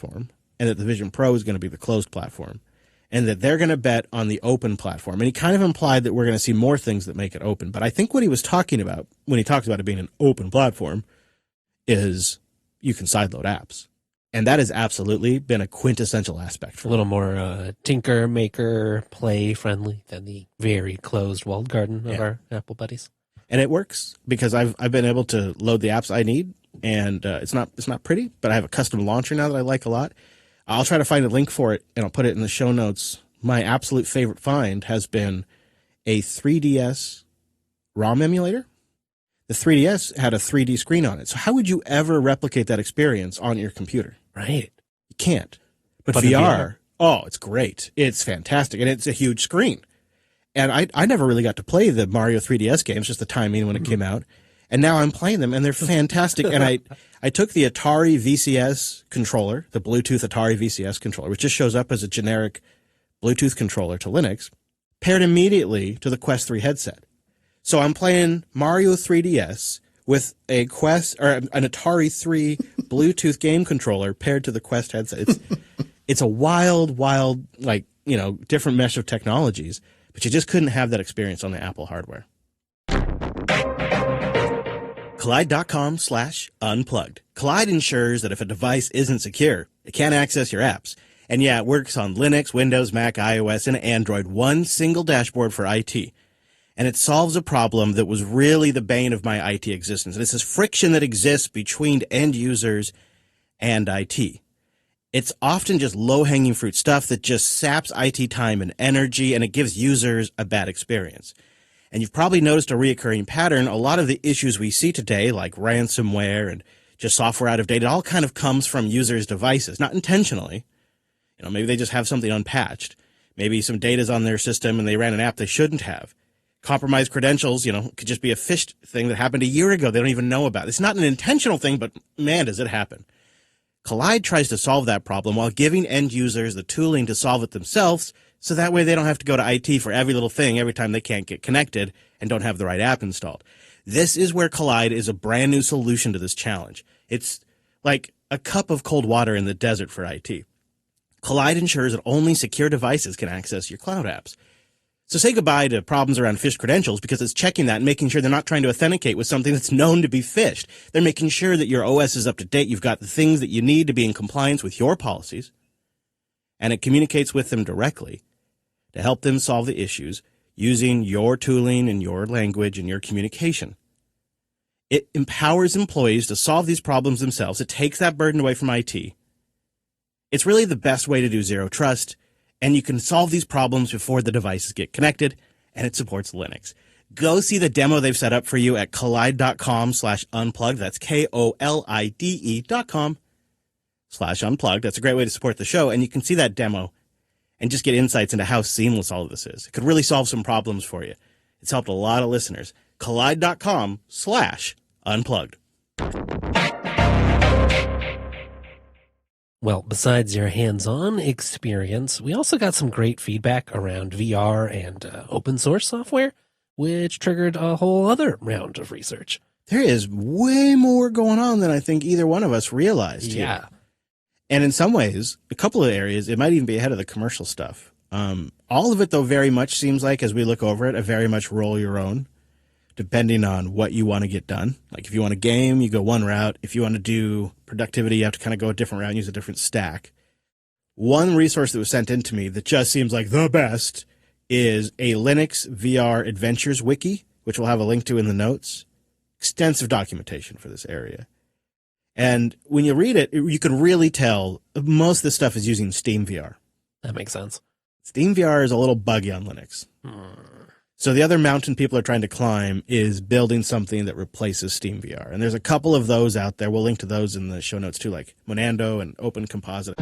platform, and that the Vision Pro is going to be the closed platform, and that they're going to bet on the open platform. And he kind of implied that we're going to see more things that make it open. But I think what he was talking about when he talks about it being an open platform is you can sideload apps. And that has absolutely been a quintessential aspect for a little more tinker, maker, play friendly than the very closed walled garden of our Apple buddies. And it works because I've been able to load the apps I need, and it's not pretty, but I have a custom launcher now that I like a lot. I'll try to find a link for it, and I'll put it in the show notes. My absolute favorite find has been a 3DS ROM emulator. The 3DS had a 3D screen on it. So how would you ever replicate that experience on your computer? Right. You can't. But VR, oh, it's great. It's fantastic. And it's a huge screen. And I never really got to play the Mario 3DS games, just the timing when it came out. And now I'm playing them, and they're fantastic. And I took the Atari VCS controller, the Bluetooth Atari VCS controller, which just shows up as a generic Bluetooth controller to Linux, paired immediately to the Quest 3 headset. So I'm playing Mario 3DS with a Quest or an Atari 3 Bluetooth game controller paired to the Quest headset. It's a wild, like, you know, different mesh of technologies, but you just couldn't have that experience on the Apple hardware. Collide.com/unplugged. Collide ensures that if a device isn't secure, it can't access your apps. And yeah, it works on Linux, Windows, Mac, iOS, and Android, one single dashboard for IT. And it solves a problem that was really the bane of my IT existence. And it's this friction that exists between end users and IT. It's often just low-hanging fruit stuff that just saps IT time and energy, and it gives users a bad experience. And you've probably noticed a reoccurring pattern. A lot of the issues we see today, like ransomware and just software out of date, it all kind of comes from users' devices, not intentionally. You know, maybe they just have something unpatched. Maybe some data's on their system and they ran an app they shouldn't have. Compromised credentials, you know, could just be a phished thing that happened a year ago they don't even know about. It's not an intentional thing, but man, does it happen. Collide tries to solve that problem while giving end users the tooling to solve it themselves, so that way they don't have to go to IT for every little thing every time they can't get connected and don't have the right app installed. This is where Collide is a brand new solution to this challenge. It's like a cup of cold water in the desert for IT. Collide ensures that only secure devices can access your cloud apps. So say goodbye to problems around phished credentials, because it's checking that and making sure they're not trying to authenticate with something that's known to be phished. They're making sure that your OS is up to date. You've got the things that you need to be in compliance with your policies, and it communicates with them directly to help them solve the issues using your tooling and your language and your communication. It empowers employees to solve these problems themselves. It takes that burden away from IT. It's really the best way to do zero trust. And you can solve these problems before the devices get connected, and it supports Linux. Go see the demo they've set up for you at collide.com/unplugged. That's KOLIDE.com/unplugged. That's a great way to support the show, and you can see that demo and just get insights into how seamless all of this is. It could really solve some problems for you. It's helped a lot of listeners. Collide.com/unplugged. Well, besides your hands-on experience, we also got some great feedback around VR and open source software, which triggered a whole other round of research. There is way more going on than I think either one of us realized. Yeah. Here. And in some ways, a couple of areas, it might even be ahead of the commercial stuff. All of it, though, very much seems like, as we look over it, a very much roll your own, depending on what you want to get done. Like if you want to game, you go one route. If you want to do productivity, you have to kind of go a different route and use a different stack. One resource that was sent in to me that just seems like the best is a Linux VR Adventures wiki, which we'll have a link to in the notes. Extensive documentation for this area. And when you read it, you can really tell most of this stuff is using Steam VR. That makes sense. Steam VR is a little buggy on Linux. So the other mountain people are trying to climb is building something that replaces Steam VR. And there's a couple of those out there. We'll link to those in the show notes too, like Monando and Open Composite.